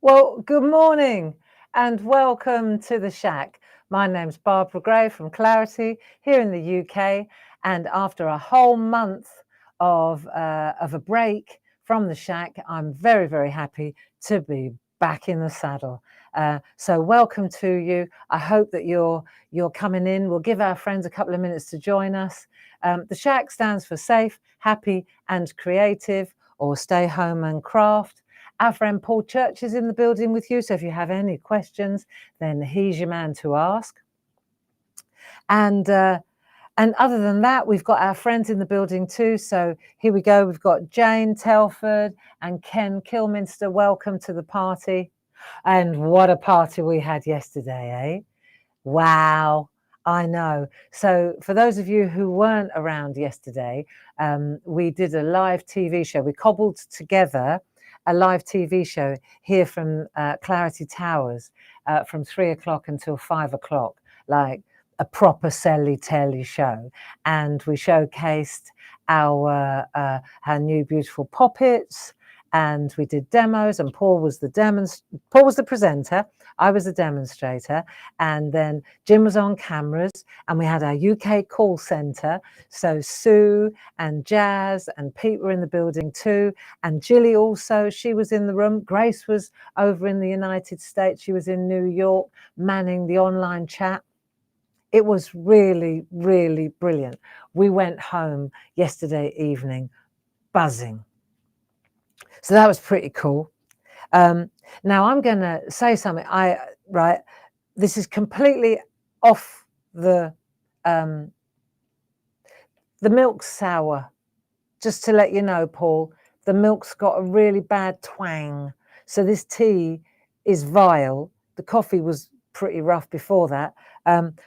Well, good morning and welcome to the SHAC. My name's Barbara Gray from Clarity here in the UK. And after a whole month of a break from the SHAC, I'm very, very happy to be back in the saddle. So welcome to you. I hope that you're coming in. We'll give our friends a couple of minutes to join us. The SHAC stands for Safe, Happy and Creative, or Stay Home and Craft. Our friend Paul Church is in the building with you, so if you have any questions, then he's your man to ask. And other than that, we've got our friends in the building too. So here we go. We've got Jane Telford and Ken Kilminster. Welcome to the party. And what a party we had yesterday, eh? Wow. I know. So for those of you who weren't around yesterday, we did a live TV show. We cobbled together a live TV show here from Clarity Towers from 3 o'clock until 5 o'clock, like a proper telly show. And we showcased our new beautiful poppets, and we did demos, and Paul was the presenter, I was the demonstrator, and then Jim was on cameras, and we had our UK call centre. So Sue and Jazz and Pete were in the building too, and Jilly also, she was in the room. Grace was over in the United States. She was in New York manning the online chat. It was really, really brilliant. We went home yesterday evening buzzing. So that was pretty cool. Now I'm going to say something. This is completely off the milk's sour. Just to let you know, Paul, the milk's got a really bad twang. So this tea is vile. The coffee was pretty rough before that.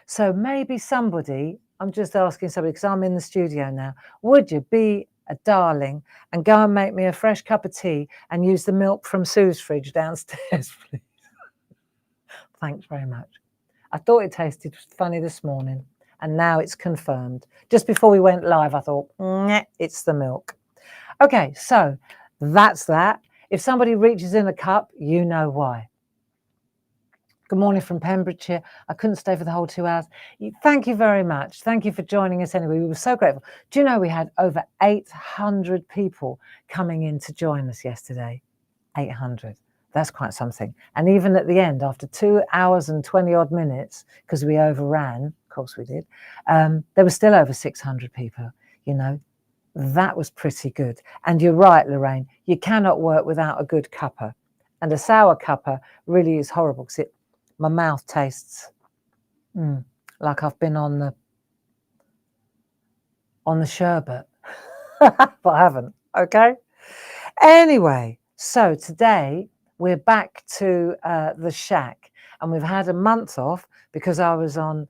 So maybe somebody, I'm just asking somebody because I'm in the studio now, would you be a darling and go and make me a fresh cup of tea and use the milk from Sue's fridge downstairs, please? Thanks very much. I thought it tasted funny this morning, and now it's confirmed. Just before we went live, I thought, it's the milk. Okay, so that's that. If somebody reaches in a cup, you know why. Good morning from Pembrokeshire. I couldn't stay for the whole 2 hours. Thank you very much. Thank you for joining us anyway. We were so grateful. Do you know we had over 800 people coming in to join us yesterday? 800. That's quite something. And even at the end, after 2 hours and 20 odd minutes, because we overran, of course we did, there were still over 600 people, you know. That was pretty good. And you're right, Lorraine, you cannot work without a good cuppa. And a sour cuppa really is horrible because my mouth tastes like I've been on the sherbet, but I haven't. Okay. Anyway, so today we're back to the SHAC, and we've had a month off because I was on.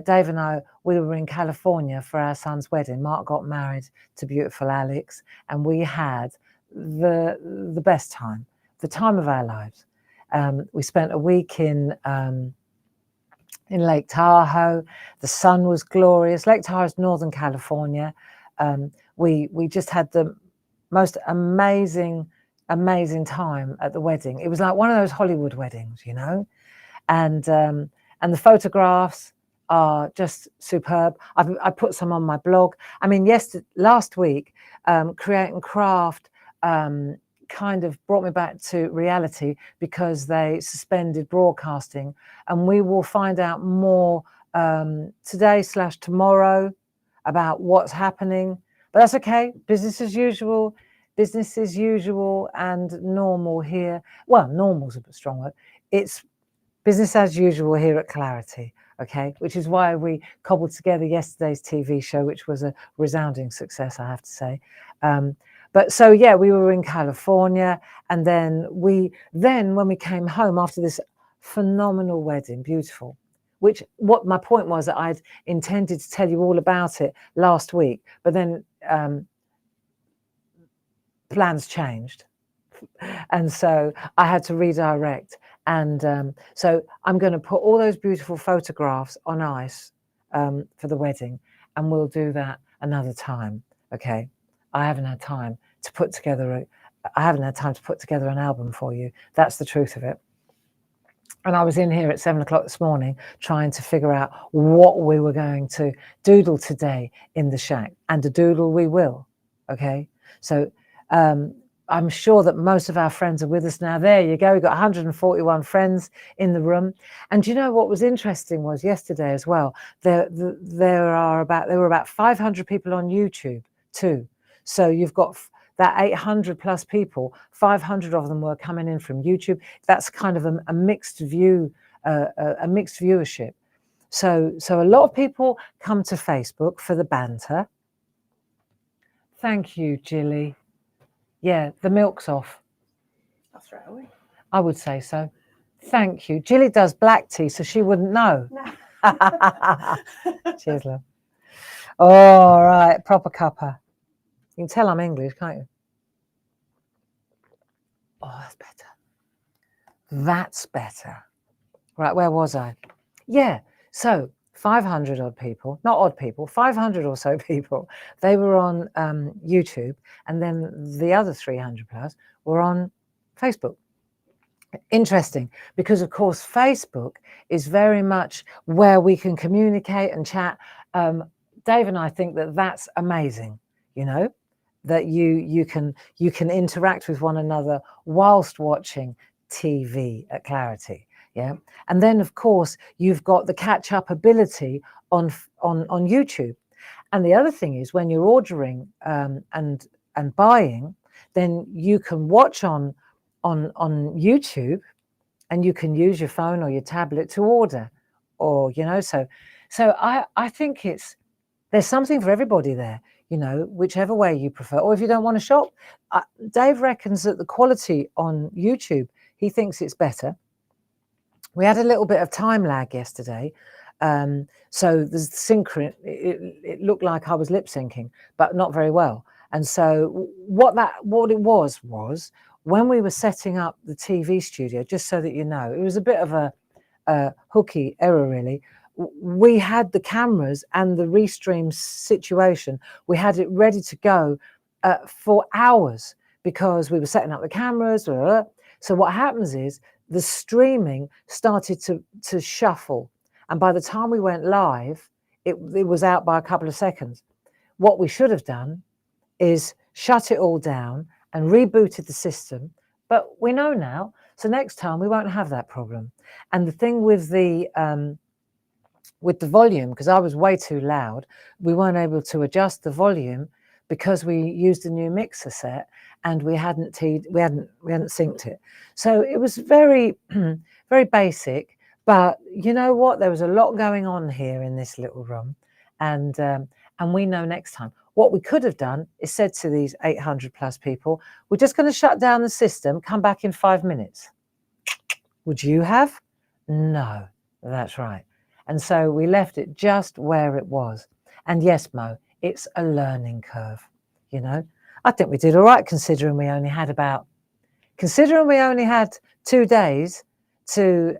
Dave and I, we were in California for our son's wedding. Mark got married to beautiful Alex, and we had the best time, the time of our lives. We spent a week in Lake Tahoe. The sun was glorious. Lake Tahoe is Northern California. We just had the most amazing time at the wedding. It was like one of those Hollywood weddings, you know, and the photographs are just superb. I put some on my blog. I mean, last week, Create and Craft kind of brought me back to reality because they suspended broadcasting, and we will find out more today/tomorrow about what's happening. But that's okay. Business as usual and normal here. Well, normal's a bit strong word. It's business as usual here at Clarity, okay? Which is why we cobbled together yesterday's TV show, which was a resounding success, I have to say. But so, yeah, we were in California, and then when we came home after this phenomenal wedding, beautiful, what my point was that I'd intended to tell you all about it last week, but then plans changed. And so I had to redirect. And so I'm going to put all those beautiful photographs on ice for the wedding, and we'll do that another time. Okay. I haven't had time to put together I haven't had time to put together an album for you. That's the truth of it. And I was in here at 7 o'clock this morning trying to figure out what we were going to doodle today in the shack, and a doodle we will. Okay, so I'm sure that most of our friends are with us now. There you go. We've got 141 friends in the room. And you know what was interesting was yesterday as well, there were about 500 people on YouTube too. So you've got that 800 plus people, 500 of them were coming in from YouTube. That's kind of a mixed view, a mixed viewership. So a lot of people come to Facebook for the banter. Thank you, Jilly. Yeah, the milk's off. I'll throw it away. I would say so. Thank you. Jilly does black tea, so she wouldn't know. No. Cheers, love. All right, proper cuppa. You can tell I'm English, can't you? Oh, that's better. That's better. Right, where was I? Yeah, so 500 odd people, not odd people, 500 or so people, they were on YouTube, and then the other 300 plus were on Facebook. Interesting, because of course Facebook is very much where we can communicate and chat. Dave and I think that that's amazing, you know, that you can interact with one another whilst watching TV at Clarity. Yeah, and then of course you've got the catch-up ability on YouTube. And the other thing is, when you're ordering and buying, then you can watch on YouTube, and you can use your phone or your tablet to order, or you know. So I think there's something for everybody there, you know, whichever way you prefer. Or if you don't want to shop, Dave reckons that the quality on YouTube, he thinks it's better. We had a little bit of time lag yesterday, so the synchron, it looked like I was lip syncing, but not very well. And so what it was when we were setting up the TV studio, just so that you know, it was a bit of a hooky error really. We had the cameras and the restream situation, we had it ready to go for hours, because we were setting up the cameras. So what happens is the streaming started to shuffle, and by the time we went live, it was out by a couple of seconds. What we should have done is shut it all down and rebooted the system, but we know now, so next time we won't have that problem. And the thing with the volume, because I was way too loud, we weren't able to adjust the volume because we used a new mixer set and we hadn't synced it. So it was very very basic, but you know what, there was a lot going on here in this little room, and we know next time. What we could have done is said to these 800 plus people, we're just going to shut down the system, come back in 5 minutes. Would you have? No, that's right. And so we left it just where it was. And yes, Mo, it's a learning curve, you know. I think we did all right, considering we only had 2 days to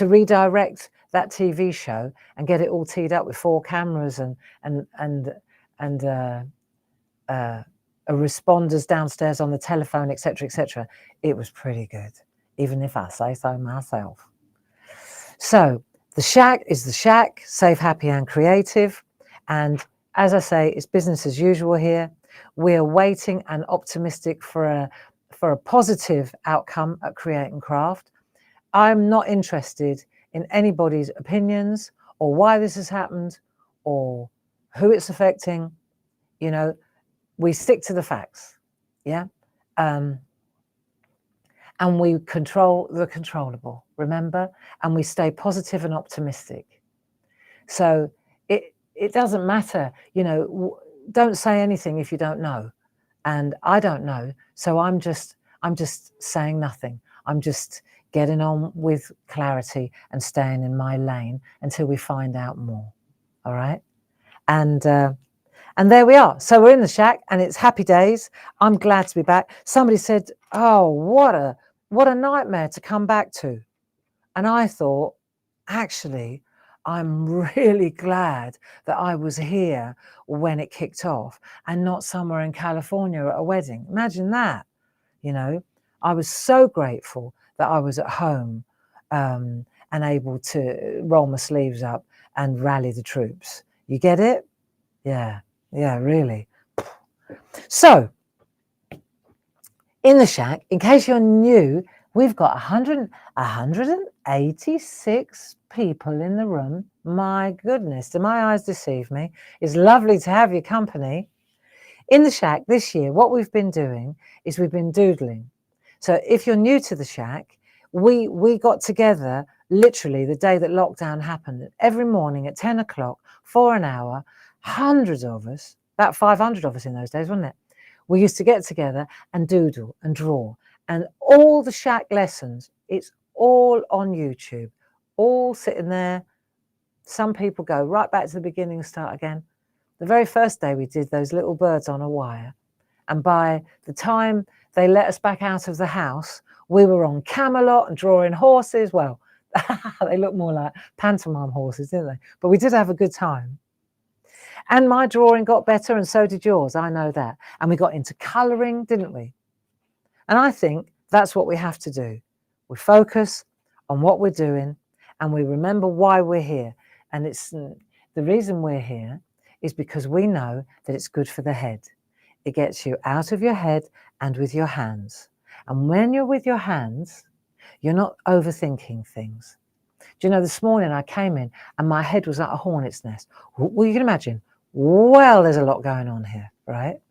redirect that TV show and get it all teed up with 4 cameras and responders downstairs on the telephone, etc., etc. It was pretty good, even if I say so myself. So the shack is the shack, safe, happy, and creative. And as I say, it's business as usual here. We're waiting and optimistic for a positive outcome at Create and Craft. I'm not interested in anybody's opinions or why this has happened or who it's affecting. You know, we stick to the facts, yeah? And we control the controllable, remember? And we stay positive and optimistic. So it doesn't matter, you know, don't say anything if you don't know. And I don't know, so I'm just saying nothing. I'm just getting on with clarity and staying in my lane until we find out more, all right? And there we are. So we're in the shack and it's happy days. I'm glad to be back. Somebody said, oh, what a nightmare to come back to. And I thought, actually, I'm really glad that I was here when it kicked off and not somewhere in California at a wedding. Imagine that, you know. I was so grateful that I was at home and able to roll my sleeves up and rally the troops. You get it? Yeah, really. So, in the shack, in case you're new, we've got 186 people in the room. My goodness, do my eyes deceive me? It's lovely to have your company. In the shack this year, what we've been doing is we've been doodling. So if you're new to the shack, we got together literally the day that lockdown happened. Every morning at 10 o'clock for an hour, hundreds of us, about 500 of us in those days, wasn't it? We used to get together and doodle and draw. And all the shack lessons, it's all on YouTube, all sitting there. Some people go right back to the beginning and start again. The very first day we did those little birds on a wire. And by the time they let us back out of the house, we were on Camelot and drawing horses. Well, they look more like pantomime horses, didn't they? But we did have a good time. And my drawing got better and so did yours, I know that. And we got into colouring, didn't we? And I think that's what we have to do. We focus on what we're doing and we remember why we're here. And it's the reason we're here is because we know that it's good for the head. It gets you out of your head and with your hands. And when you're with your hands, you're not overthinking things. Do you know, this morning I came in and my head was like a hornet's nest. Well, you can imagine, well, there's a lot going on here, right?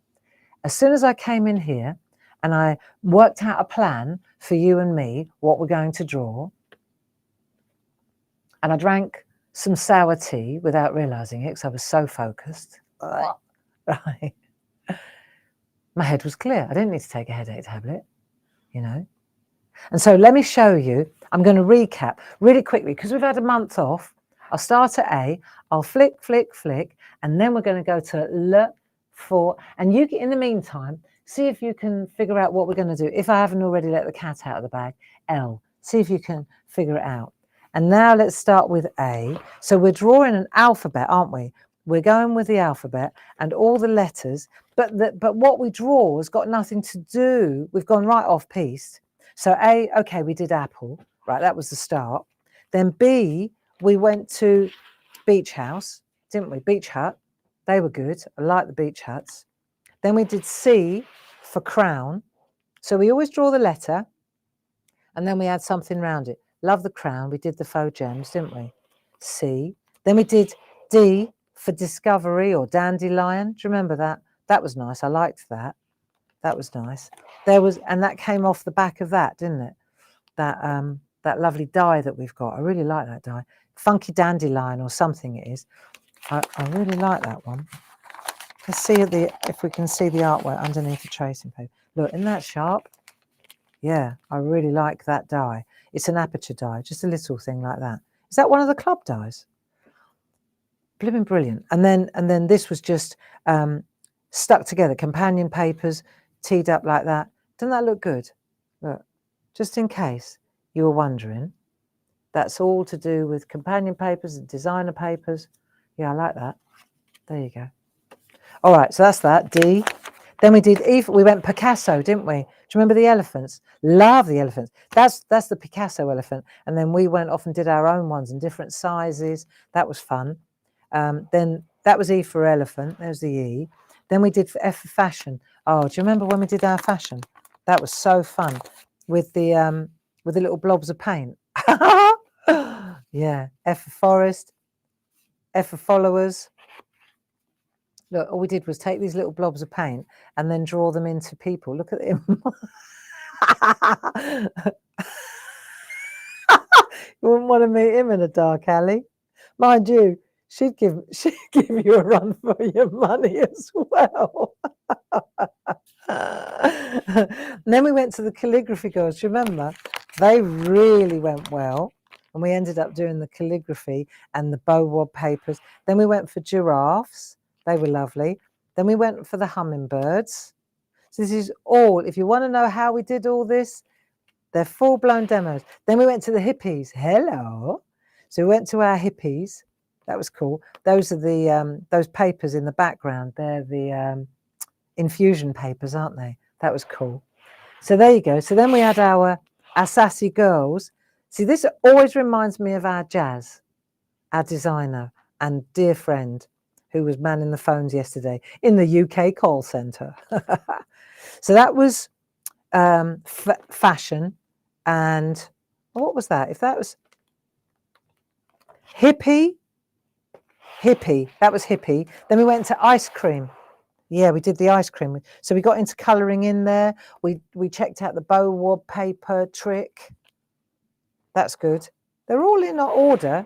As soon as I came in here and I worked out a plan for you and me, what we're going to draw, and I drank some sour tea without realising it because I was so focused, right? My head was clear. I didn't need to take a headache tablet, you know. And so let me show you, I'm going to recap really quickly because we've had a month off. I'll start at A, I'll flick, and then we're going to go to L, for, and you, in the meantime, see if you can figure out what we're going to do. If I haven't already let the cat out of the bag, L, see if you can figure it out. And now let's start with A. So we're drawing an alphabet, aren't we? We're going with the alphabet and all the letters, but what we draw has got nothing to do. We've gone right off piste. So A, okay, we did apple, right? That was the start. Then B, we went to beach house, didn't we? Beach hut. They were good. I like the beach huts. Then we did C for crown. So we always draw the letter and then we add something around it. Love the crown. We did the faux gems, didn't we? C. Then we did D for discovery or dandelion. Do you remember that? That was nice. I liked that. That was nice. There was, and that came off the back of that, didn't it? That lovely die that we've got. I really like that die. Funky dandelion or something it is. I really like that one. Let's see if we can see the artwork underneath the tracing paper. Look, isn't that sharp? Yeah, I really like that die. It's an aperture die, just a little thing like that. Is that one of the club dies? Blooming brilliant. And then this was just stuck together, companion papers, teed up like that. Doesn't that look good? Look, just in case you were wondering, that's all to do with companion papers and designer papers. Yeah, I like that. There you go. All right, so that's that, D. Then we did E, we went Picasso, didn't we? Do you remember the elephants? Love the elephants. That's the Picasso elephant. And then we went off and did our own ones in different sizes. That was fun. Then that was E for elephant. There's the E. Then we did F for fashion. Oh, do you remember when we did our fashion? That was so fun with the little blobs of paint. Yeah, F for forest, F for followers. Look, all we did was take these little blobs of paint and then draw them into people. Look at him. You wouldn't want to meet him in a dark alley. Mind you, she'd give you a run for your money as well. And then we went to the calligraphy girls. Do you remember? They really went well. And we ended up doing the calligraphy and the bow wad papers. Then we went for giraffes. They were lovely. Then we went for the hummingbirds. So this is all, if you want to know how we did all this, they're full-blown demos. Then we went to the hippies. Hello. So we went to our hippies That was cool. Those are the those papers in the background. They're the infusion papers, aren't they? That was cool. So there you go. So then we had our sassy girls. See, this always reminds me of our Jazz, our designer and dear friend who was manning the phones yesterday in the UK call centre. So that was fashion. And what was that? If that was hippie, that was hippie. Then we went to ice cream. Yeah, we did the ice cream. So we got into colouring in there. We checked out the bow wad paper trick. That's good. They're all in order.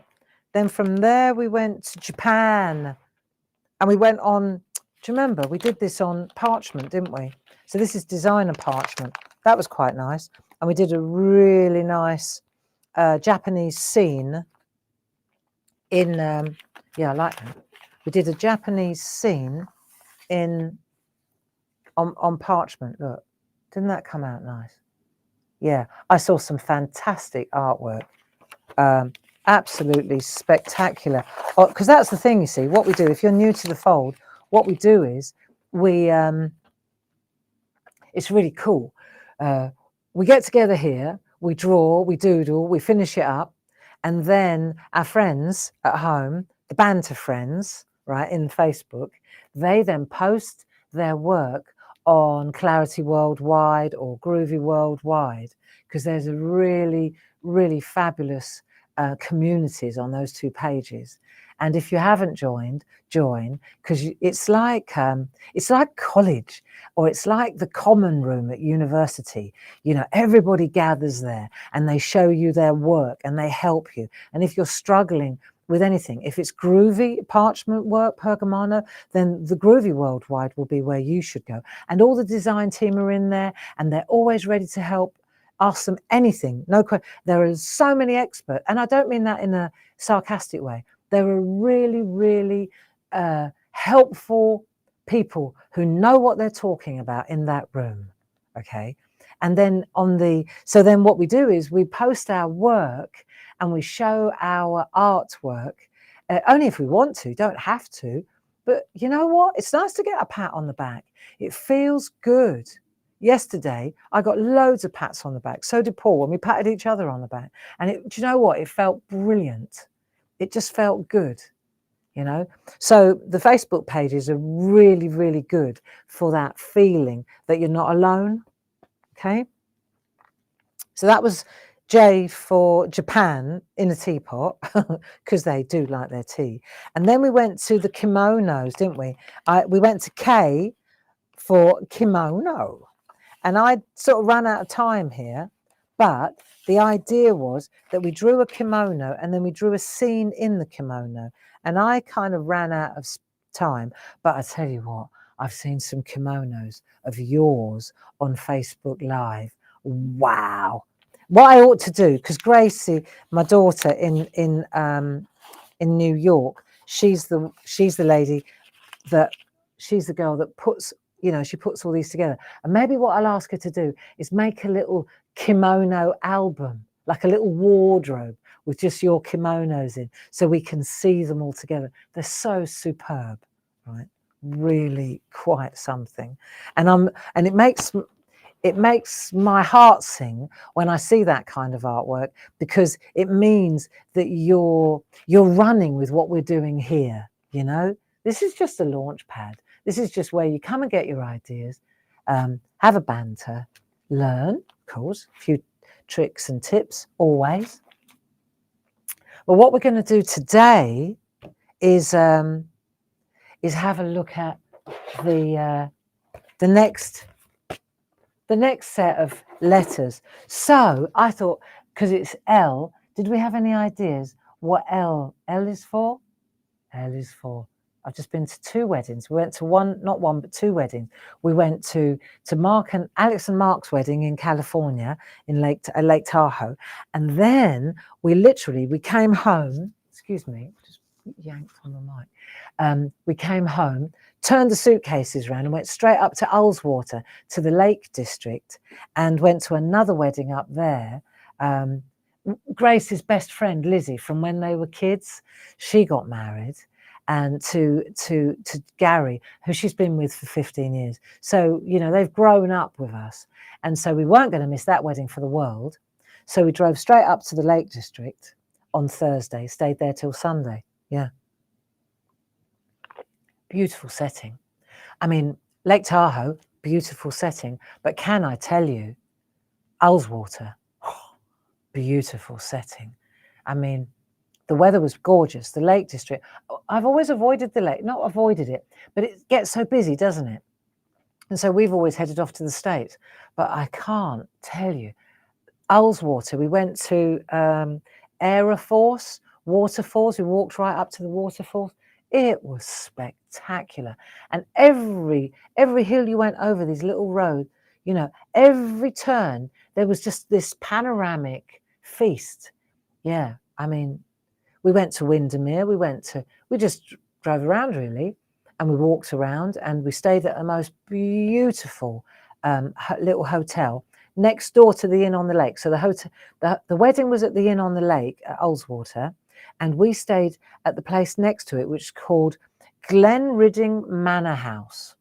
Then from there we went to Japan. And we went on, do you remember? We did this on parchment, didn't we? So this is designer parchment. That was quite nice. And we did a really nice Japanese scene in, yeah, I like that. We did a Japanese scene on parchment. Look, didn't that come out nice? Yeah, I saw some fantastic artwork. Absolutely spectacular. Because that's the thing, you see, what we do, if you're new to the fold, what we do is we, it's really cool. We get together here, we draw, we doodle, we finish it up, and then our friends at home, the banter friends, right, in Facebook, they then post their work on Clarity Worldwide or Groovy Worldwide, because there's a really, really fabulous communities on those two pages. And if you haven't joined, join, because it's like college, or it's like the common room at university. You know, everybody gathers there and they show you their work and they help you. And if you're struggling with anything, if it's groovy parchment work, pergamano, then the Groovy Worldwide will be where you should go. And all the design team are in there and they're always ready to help. Ask them anything. No question. There are so many experts, and I don't mean that in a sarcastic way. There are really, really helpful people who know what they're talking about in that room. Okay. And then so then what we do is we post our work and we show our artwork, only if we want to, don't have to. But you know what? It's nice to get a pat on the back. It feels good. Yesterday, I got loads of pats on the back. So did Paul, and we patted each other on the back. And do you know what? It felt brilliant. It just felt good, you know? So the Facebook pages are really, really good for that feeling that you're not alone, okay? So that was J for Japan in a teapot, because they do like their tea. And then we went to the kimonos, didn't we? We went to K for kimono. And I sort of ran out of time here, but the idea was that we drew a kimono and then we drew a scene in the kimono. And I kind of ran out of time, but I tell you what, I've seen some kimonos of yours on Facebook Live. Wow. What I ought to do, because Gracie, my daughter in New York, she's the lady she's the girl that puts, you know, she puts all these together. And maybe what I'll ask her to do is make a little kimono album, like a little wardrobe with just your kimonos in, so we can see them all together. They're so superb, right? Really quite something. And it makes my heart sing when I see that kind of artwork, because it means that you're running with what we're doing here, you know? This is just a launch pad. This is just where you come and get your ideas, have a banter, learn, of course, a few tricks and tips always. But what we're going to do today is have a look at the next set of letters. So I thought, because it's L, did we have any ideas what L is for? L is for, I've just been to 2 weddings. We went to not one, but 2 weddings. We went to Alex and Mark's wedding in California, in Lake Tahoe. And then we came home, excuse me, just yanked on the mic. We came home, turned the suitcases around and went straight up to Ullswater, to the Lake District, and went to another wedding up there, Grace's best friend, Lizzie, from when they were kids, she got married and to Gary, who she's been with for 15 years. So, you know, they've grown up with us. And so we weren't going to miss that wedding for the world. So we drove straight up to the Lake District on Thursday, stayed there till Sunday. Yeah. Beautiful setting. I mean, Lake Tahoe, beautiful setting. But can I tell you, Ullswater, beautiful setting. I mean, the weather was gorgeous. The Lake District, I've always avoided the lake, not avoided it, but it gets so busy, doesn't it? And so we've always headed off to the States. But I can't tell you, Ullswater, we went to Aeroforce waterfalls. We walked right up to the waterfalls. It was spectacular. And every hill you went over, these little roads, you know, every turn, there was just this panoramic feast. Yeah, I mean, we went to Windermere, we just drove around really, and we walked around and we stayed at the most beautiful little hotel next door to the Inn on the Lake. So the wedding was at the Inn on the Lake at Ullswater, and we stayed at the place next to it, which is called Glenridding Manor House.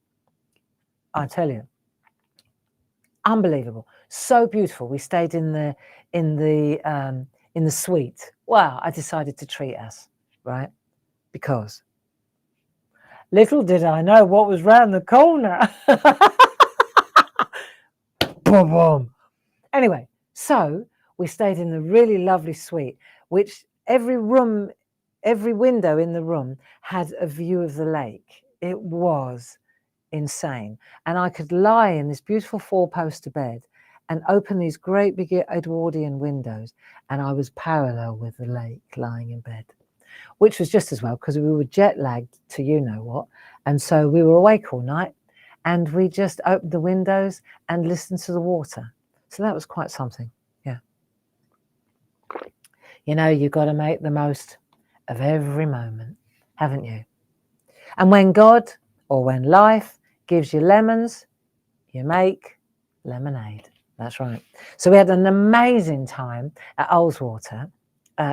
I tell you, unbelievable, so beautiful. We stayed in the suite. Wow, I decided to treat us, right? Because little did I know what was round the corner. Boom, boom. Anyway, so we stayed in the really lovely suite, which every window in the room had a view of the lake. It was insane. And I could lie in this beautiful 4-poster bed and open these great big Edwardian windows, and I was parallel with the lake lying in bed, which was just as well because we were jet lagged to you know what. And so we were awake all night and we just opened the windows and listened to the water. So that was quite something. Yeah. You know, you've got to make the most of every moment, haven't you? And when God or when life gives you lemons, you make lemonade. That's right. So we had an amazing time at Ullswater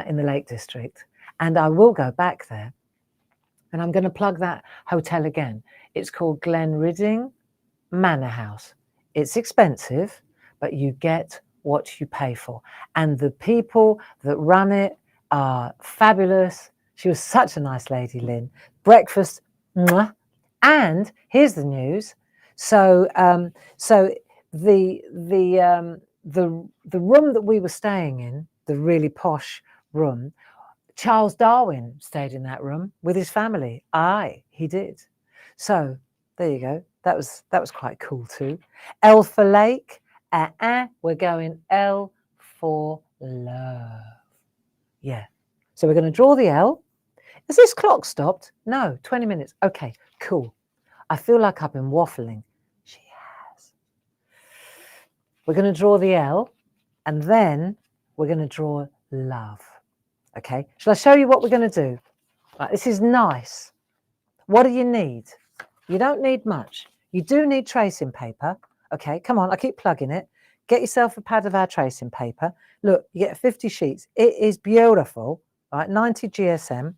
in the Lake District, and I will go back there. And I'm going to plug that hotel again. It's called Glenridding Manor House. It's expensive, but you get what you pay for. And the people that run it are fabulous. She was such a nice lady, Lynn. Breakfast, mwah. And here's the news. So the room that we were staying in, the really posh room, Charles Darwin stayed in that room with his family. Aye, he did. So there you go. That was quite cool too. L for lake. We're going L for love. Yeah. So we're going to draw the L. Has this clock stopped? No, 20 minutes. Okay, cool. I feel like I've been waffling. She has. We're going to draw the L, and then we're going to draw love. Okay, shall I show you what we're going to do? Right, this is nice. What do you need? You don't need much. You do need tracing paper. Okay, come on, I keep plugging it. Get yourself a pad of our tracing paper. Look, you get 50 sheets. It is beautiful, right? 90 GSM.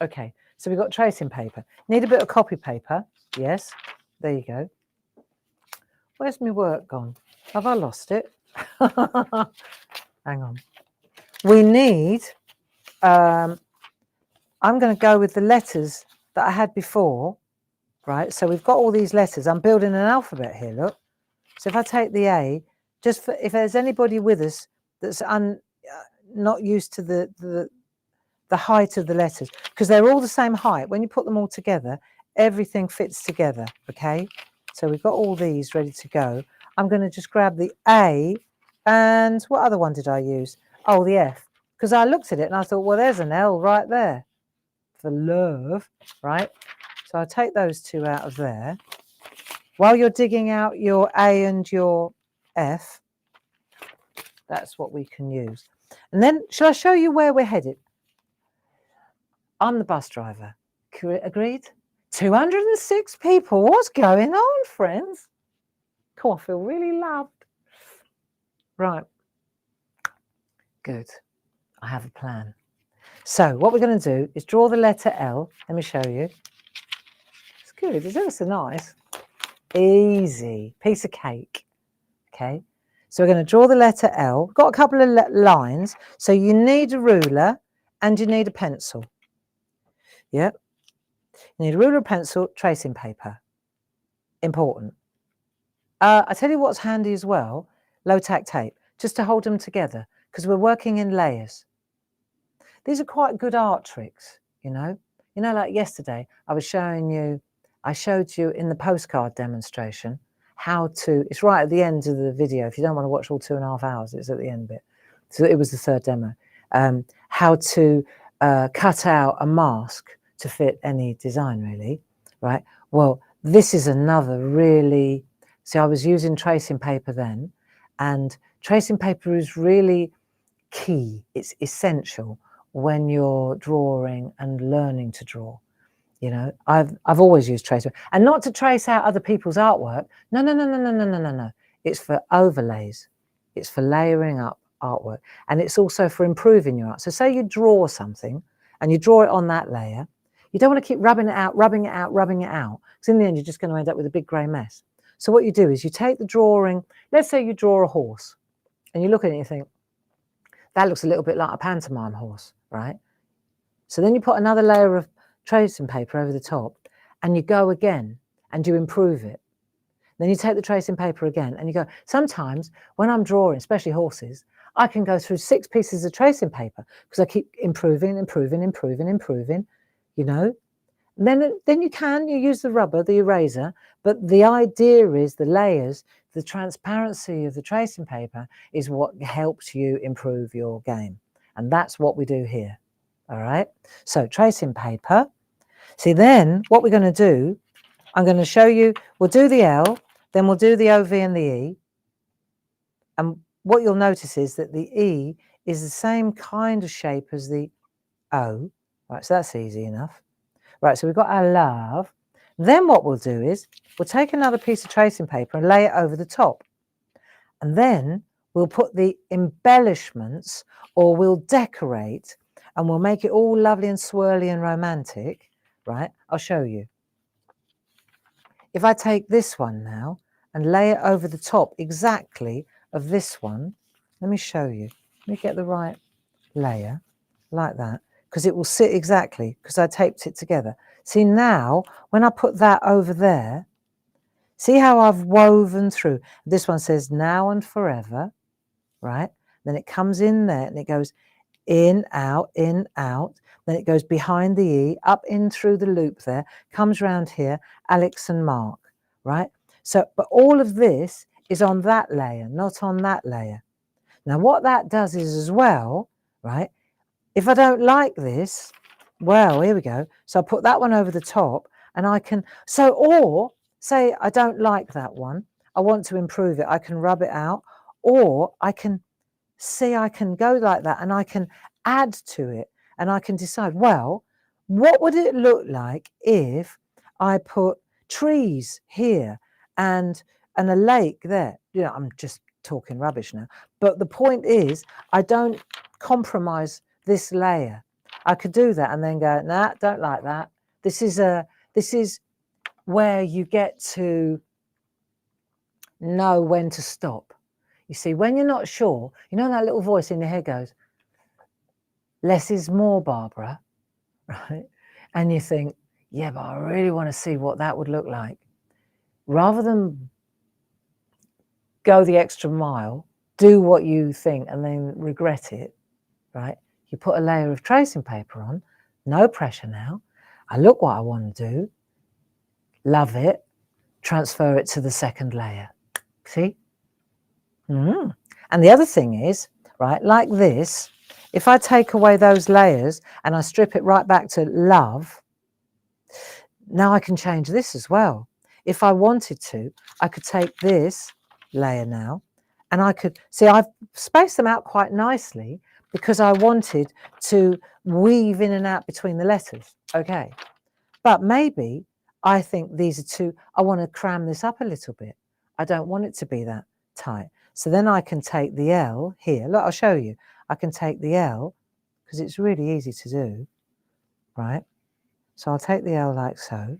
Okay, so we've got tracing paper. Need a bit of copy paper. Yes, there you go. Where's my work gone? Have I lost it? Hang on. We need, I'm going to go with the letters that I had before, right? So we've got all these letters. I'm building an alphabet here, look. So if I take the A, just for, if there's anybody with us that's not used to the height of the letters, because they're all the same height. When you put them all together, everything fits together, okay? So we've got all these ready to go. I'm going to just grab the A, and what other one did I use? Oh, the F, because I looked at it and I thought, well, there's an L right there for love, right? So I'll take those two out of there. While you're digging out your A and your F, that's what we can use. And then, shall I show you where we're headed? I'm the bus driver. Agreed? 206 people. What's going on, friends? Cool, I feel really loved. Right. Good. I have a plan. So what we're going to do is draw the letter L. Let me show you. It's good. It's ever so nice. Easy. Piece of cake. Okay. So we're going to draw the letter L. Got a couple of lines. So you need a ruler and you need a pencil. Yep. You need a ruler, pencil, tracing paper. Important. I tell you what's handy as well, low-tack tape, just to hold them together, because we're working in layers. These are quite good art tricks, you know. You know, like yesterday, I showed you in the postcard demonstration how to, it's right at the end of the video. If you don't want to watch all 2.5 hours, it's at the end bit. So it was the third demo. How to cut out a mask to fit any design, really, right? Well, this is another really, see, I was using tracing paper then, and tracing paper is really key. It's essential when you're drawing and learning to draw. You know, I've always used tracing, and not to trace out other people's artwork. No. It's for overlays. It's for layering up artwork, and it's also for improving your art. So say you draw something and you draw it on that layer. You don't want to keep rubbing it out, because in the end you're just going to end up with a big grey mess. So what you do is you take the drawing. Let's say you draw a horse, and you look at it and you think, that looks a little bit like a pantomime horse, right? So then you put another layer of tracing paper over the top, and you go again and you improve it. Then you take the tracing paper again and you go. Sometimes when I'm drawing, especially horses, I can go through 6 pieces of tracing paper because I keep improving, you know. Then you use the rubber, the eraser, but the idea is the layers, the transparency of the tracing paper is what helps you improve your game. And that's what we do here. All right. So tracing paper. See, then what we're going to do, I'm going to show you, we'll do the L, then we'll do the OV and the E. And what you'll notice is that the E is the same kind of shape as the O. Right, so that's easy enough. Right, so we've got our love. Then what we'll do is we'll take another piece of tracing paper and lay it over the top. And then we'll put the embellishments, or we'll decorate, and we'll make it all lovely and swirly and romantic. Right, I'll show you. If I take this one now and lay it over the top exactly of this one, let me show you. Let me get the right layer, like that, because it will sit exactly, because I taped it together. See, now, when I put that over there, see how I've woven through. This one says now and forever, right? Then it comes in there and it goes in, out, then it goes behind the E, up in through the loop there, comes round here, Alex and Mark, right? So, but all of this is on that layer, not on that layer. Now, what that does is as well, right? If I don't like this, well, here we go. So I put that one over the top and I can, so, or say I don't like that one, I want to improve it, I can rub it out, or I can see, I can go like that and I can add to it and I can decide, well, what would it look like if I put trees here and a lake there? You know, I'm just talking rubbish now, but the point is I don't compromise this layer. I could do that and then go, nah, don't like that. This is where you get to know when to stop. You see, when you're not sure, you know that little voice in your head goes, less is more, Barbara, right? And you think, yeah, but I really want to see what that would look like. Rather than go the extra mile, do what you think and then regret it, right? You put a layer of tracing paper on, no pressure now. I look what I want to do, love it, transfer it to the second layer. See? And the other thing is, right, like this, if I take away those layers and I strip it right back to love, now I can change this as well. If I wanted to, I could take this layer now and I could, see, I've spaced them out quite nicely because I wanted to weave in and out between the letters, okay? But maybe I think these are too, I want to cram this up a little bit. I don't want it to be that tight. So then I can take the L here. Look, I'll show you. I can take the L because it's really easy to do, right? So I'll take the L like so.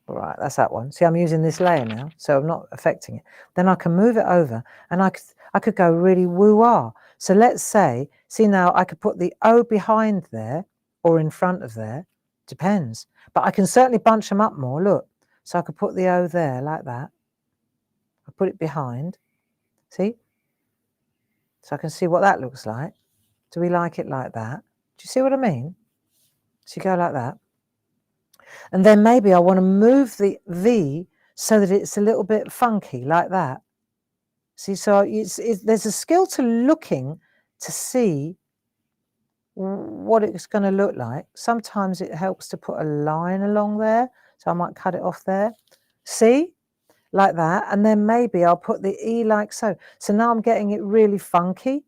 All right, that's that one. See, I'm using this layer now, so I'm not affecting it. Then I can move it over, and I could go really woo-ah. So let's say, see now, I could put the O behind there or in front of there, depends. But I can certainly bunch them up more, look. So I could put the O there like that. I put it behind, see? So I can see what that looks like. Do we like it like that? Do you see what I mean? So you go like that. And then maybe I want to move the V so that it's a little bit funky like that. See, so there's a skill to looking to see what it's going to look like. Sometimes it helps to put a line along there. So I might cut it off there. See? Like that. And then maybe I'll put the E like so. So now I'm getting it really funky.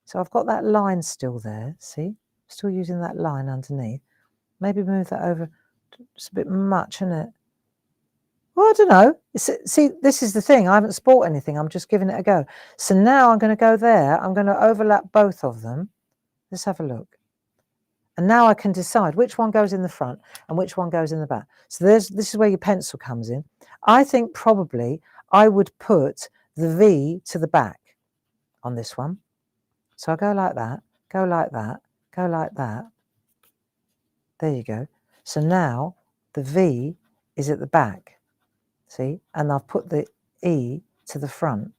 So I've got that line still there. See? Still using that line underneath. Maybe move that over. It's a bit much, isn't it? Well, I don't know. See, this is the thing. I haven't sport anything. I'm just giving it a go. So now I'm going to go there. I'm going to overlap both of them. Let's have a look. And now I can decide which one goes in the front and which one goes in the back. So this is where your pencil comes in. I think probably I would put the V to the back on this one. So I go like that, go like that, go like that. There you go. So now the V is at the back. See, and I've put the E to the front.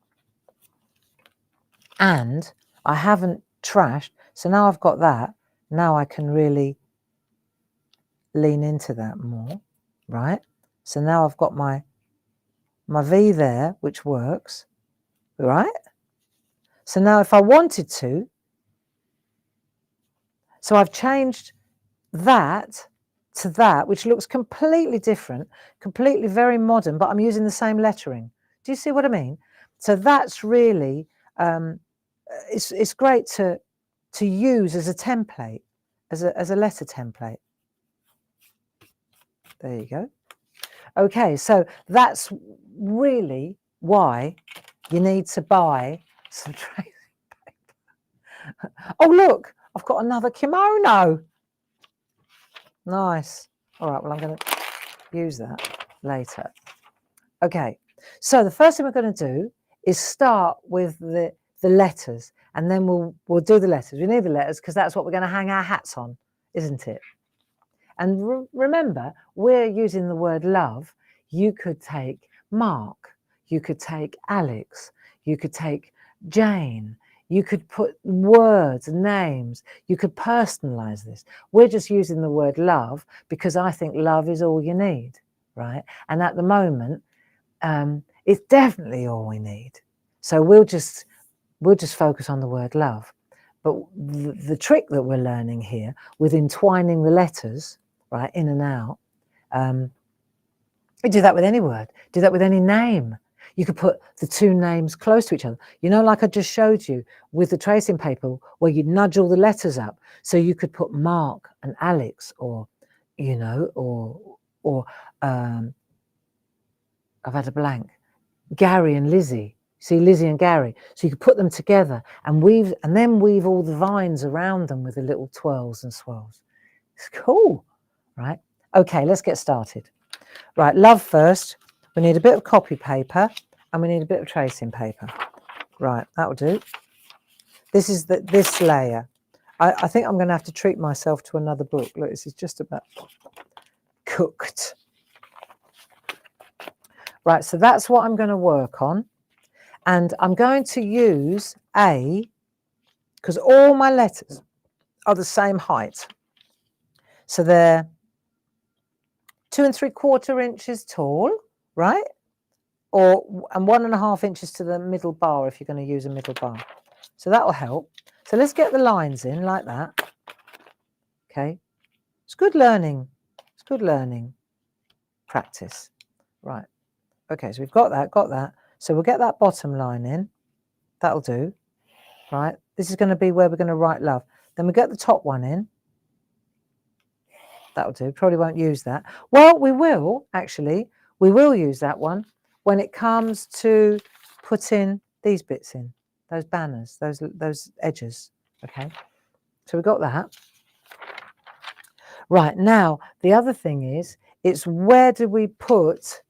And I haven't trashed. So now I've got that. Now I can really lean into that more, right? So now I've got my V there, which works, right? So now if I wanted to, so I've changed that to that, which looks completely different, completely very modern, but I'm using the same lettering. Do you see what I mean? So that's really, it's great to use as a template, as a letter template. There you go. Okay, so that's really why you need to buy some tracing paper. Oh, look, I've got another kimono. Nice. All right, well, I'm going to use that later. Okay, so the first thing we're going to do is start with the letters, and then we'll do the letters. We need the letters because that's what we're going to hang our hats on, isn't it? And remember, we're using the word love. You could take Mark, you could take Alex, you could take Jane, you could put words, names, you could personalize this. We're just using the word love because I think love is all you need, right? And at the moment, it's definitely all we need. So we'll just focus on the word love. But the trick that we're learning here with entwining the letters, right, in and out, you do that with any word, do that with any name. You could put the two names close to each other. You know, like I just showed you with the tracing paper where you nudge all the letters up. So you could put Mark and Alex, or, you know, or I've had a blank, Gary and Lizzie. See, Lizzie and Gary. So you could put them together and then weave all the vines around them with the little twirls and swirls. It's cool, right? Okay, let's get started. Right, love first. We need a bit of copy paper and we need a bit of tracing paper. Right, that'll do. This is this layer. I think I'm going to have to treat myself to another book. Look, this is just about cooked. Right, so that's what I'm going to work on. And I'm going to use A, because all my letters are the same height. So they're 2 3/4 inches tall, right? And 1.5 inches to the middle bar if you're going to use a middle bar. So that will help. So let's get the lines in like that. Okay. It's good learning. It's good learning practice. Right. Okay, so we've got that. So we'll get that bottom line in. That'll do. Right. This is going to be where we're going to write love. Then we get the top one in. That'll do. Probably won't use that. Well, we will, actually. We will use that one when it comes to putting these bits in. those banners, those edges. Okay, so we've got that. Right, now the other thing is, it's where do we put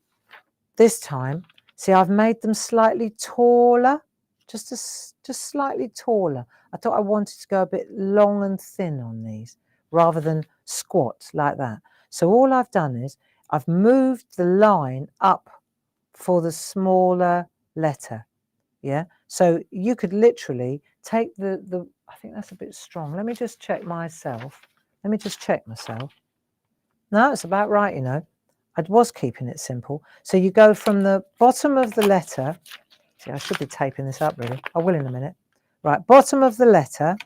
this time? See, I've made them slightly taller, just slightly taller. I thought I wanted to go a bit long and thin on these rather than squat like that. So all I've done is I've moved the line up for the smaller letter. Yeah, so you could literally take the I think that's a bit strong. Let me just check myself. Let me just check myself. No, it's about right, you know. I was keeping it simple. So you go from the bottom of the letter. See, I should be taping this up really. I will in a minute. Right, bottom of the letter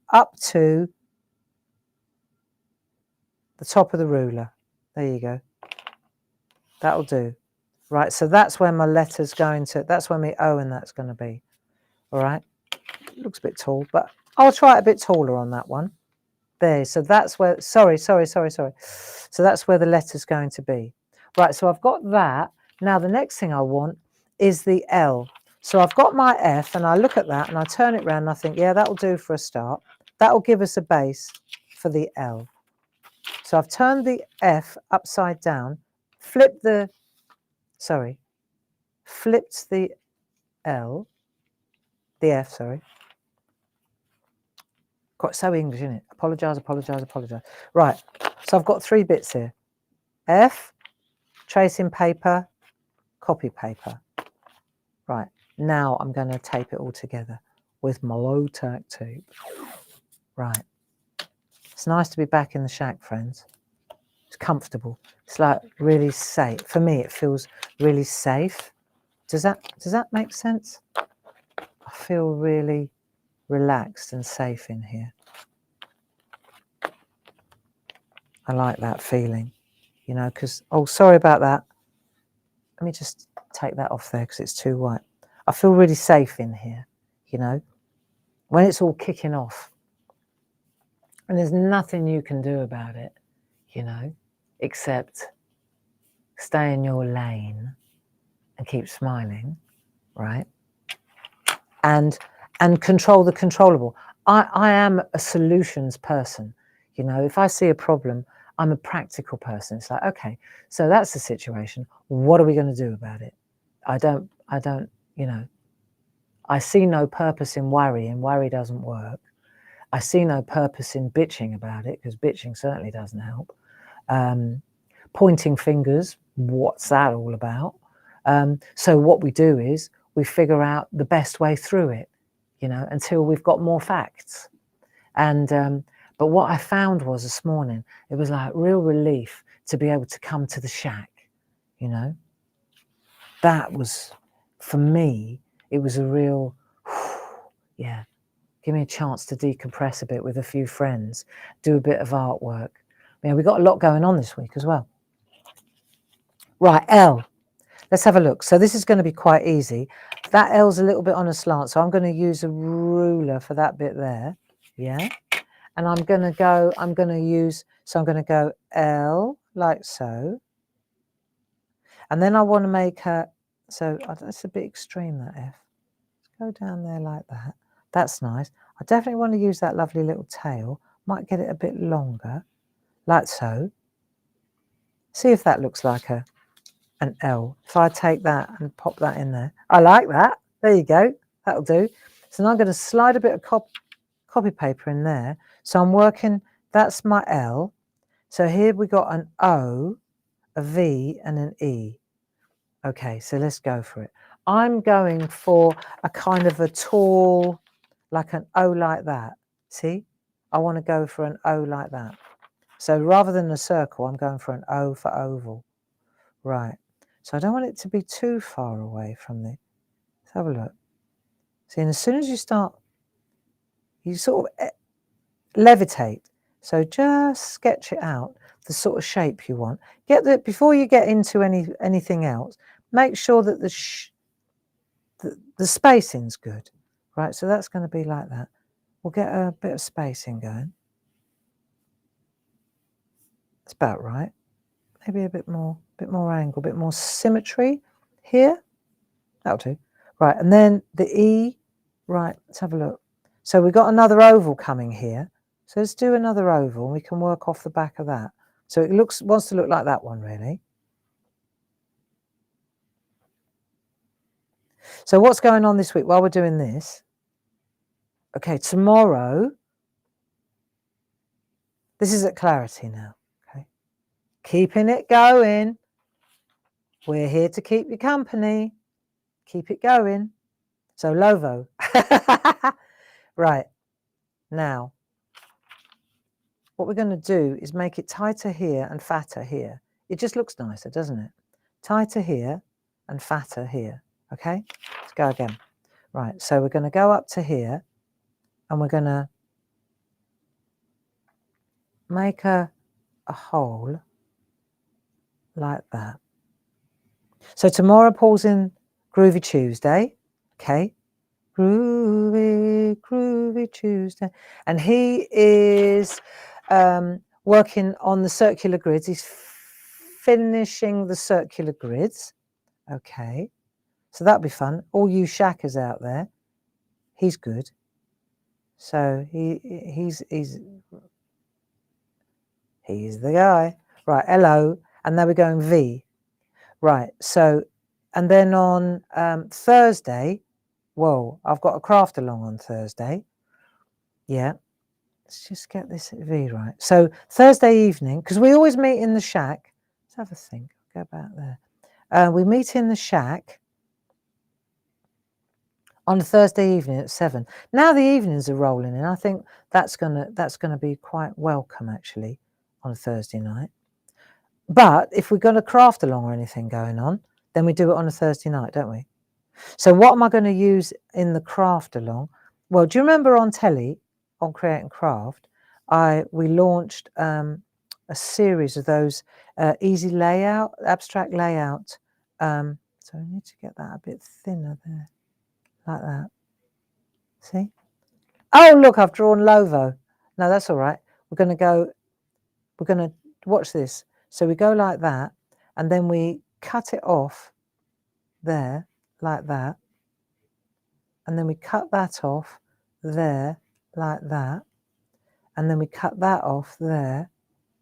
up to the top of the ruler. There you go. That'll do. Right, so that's where my letter's going to, that's where my O and that's going to be. All right. It looks a bit tall, but I'll try it a bit taller on that one. There, so that's where, sorry. So that's where the letter's going to be. Right, so I've got that. Now the next thing I want is the L. So I've got my F and I look at that and I turn it around and I think, yeah, that'll do for a start. That'll give us a base for the L. So I've turned the F upside down, flipped the L, the F, sorry. Quite so English, isn't it? Apologise. Right, so I've got 3 bits here. F, tracing paper, copy paper. Right, now I'm going to tape it all together with my low tack tape. Right, it's nice to be back in the shack, friends. It's comfortable. It's like really safe. For me, it feels really safe. Does that make sense? I feel really relaxed and safe in here. I like that feeling, you know, because, oh, sorry about that. Let me just take that off there because it's too white. I feel really safe in here, you know, when it's all kicking off. And there's nothing you can do about it, you know, except stay in your lane and keep smiling, right? And control the controllable. I am a solutions person. You know, if I see a problem, I'm a practical person. It's like, okay, so that's the situation. What are we going to do about it? I don't, you know, I see no purpose in worry, and worry doesn't work. I see no purpose in bitching about it, because bitching certainly doesn't help. Pointing fingers, what's that all about? So what we do is we figure out the best way through it, you know, until we've got more facts. And but what I found was this morning, it was like real relief to be able to come to the shack, you know. That was, for me, it was a real, yeah, give me a chance to decompress a bit with a few friends, do a bit of artwork. Yeah, we've got a lot going on this week as well. Right, L. Let's have a look. So this is going to be quite easy. That L's a little bit on a slant, so I'm going to use a ruler for that bit there. Yeah. And I'm going to go L like so. And then I want to make her, so that's a bit extreme, that F. Let's go down there like that. That's nice. I definitely want to use that lovely little tail. Might get it a bit longer, like so. See if that looks like an L. If I take that and pop that in there. I like that. There you go. That'll do. So now I'm going to slide a bit of copy paper in there. So I'm working, that's my L. So here we got an O, a V and an E. Okay, so let's go for it. I'm going for a kind of a tall, like an O like that. See? I want to go for an O like that. So rather than a circle, I'm going for an O for oval. Right. So I don't want it to be too far away from the, let's have a look. See, and as soon as you start, you sort of levitate. So just sketch it out, the sort of shape you want. Before you get into anything else, make sure that the spacing's good. Right, so that's going to be like that. We'll get a bit of spacing going. It's about right. Maybe a bit more angle, a bit more symmetry here. That'll do. Right, and then the E Right, let's have a look. So we've got another oval coming here. So let's do another oval and we can work off the back of that. So it wants to look like that one, really. So what's going on this week while we're doing this? Okay, tomorrow, this is at Clarity now, okay? Keeping it going. We're here to keep you company. Keep it going. So Lovo. Right, now, what we're going to do is make it tighter here and fatter here. It just looks nicer, doesn't it? Tighter here and fatter here, okay? Let's go again. Right, so we're going to go up to here and we're going to make a hole like that. So tomorrow Paul's in Groovy Tuesday, okay? Groovy, Groovy Tuesday. And he is working on the circular grids. He's finishing the circular grids, okay? So that'll be fun. All you shackers out there, he's good. So he's the guy. Right, hello. And now we're going V. Right, so, and then on Thursday, whoa, I've got a craft along on Thursday. Yeah, let's just get this V right. So Thursday evening, because we always meet in the shack. Let's have a think, go back there. We meet in the shack on a Thursday evening at 7. Now the evenings are rolling in. I think that's gonna be quite welcome actually on a Thursday night. But if we're going to craft along or anything going on, then we do it on a Thursday night, don't we? So what am I going to use in the craft along? Well, do you remember on telly, on Create and Craft, we launched a series of those easy layout, abstract layout. So I need to get that a bit thinner there, like that. See? Oh, look, I've drawn Lovo. No, that's all right. We're going to watch this. So we go like that, and then we cut it off there, like that. And then we cut that off there, like that. And then we cut that off there,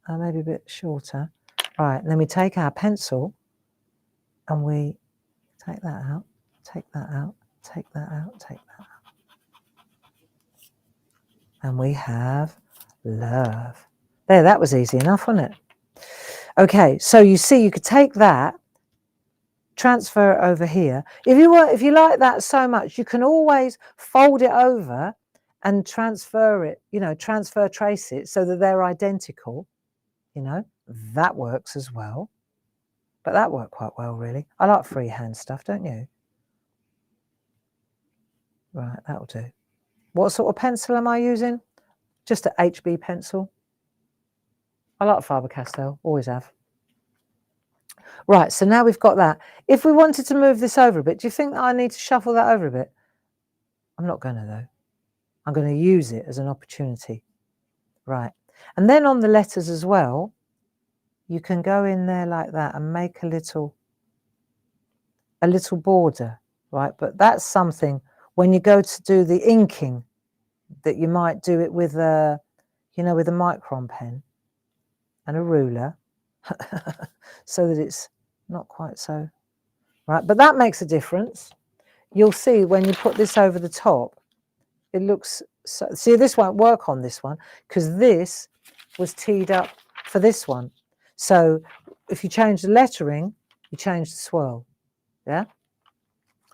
maybe a bit shorter. Right, and then we take our pencil, and we take that out, take that out, take that out, take that out. And we have love. There, that was easy enough, wasn't it? Okay, so you see, you could take that, transfer it over here. If you like that so much, you can always fold it over and transfer it, trace it so that they're identical, that works as well. But that worked quite well, really. I like freehand stuff, don't you? Right, that'll do. What sort of pencil am I using? Just an HB pencil. I like Faber-Castell, always have. Right, so now we've got that. If we wanted to move this over a bit, do you think that I need to shuffle that over a bit? I'm not going to, though. I'm going to use it as an opportunity. Right, and then on the letters as well, you can go in there like that and make a little border, right? But that's something when you go to do the inking that you might do it with a, with a micron pen and a ruler so that it's not quite so, right? But that makes a difference. You'll see when you put this over the top, it looks, so, see, this won't work on this one because this was teed up for this one. So if you change the lettering, you change the swirl, yeah?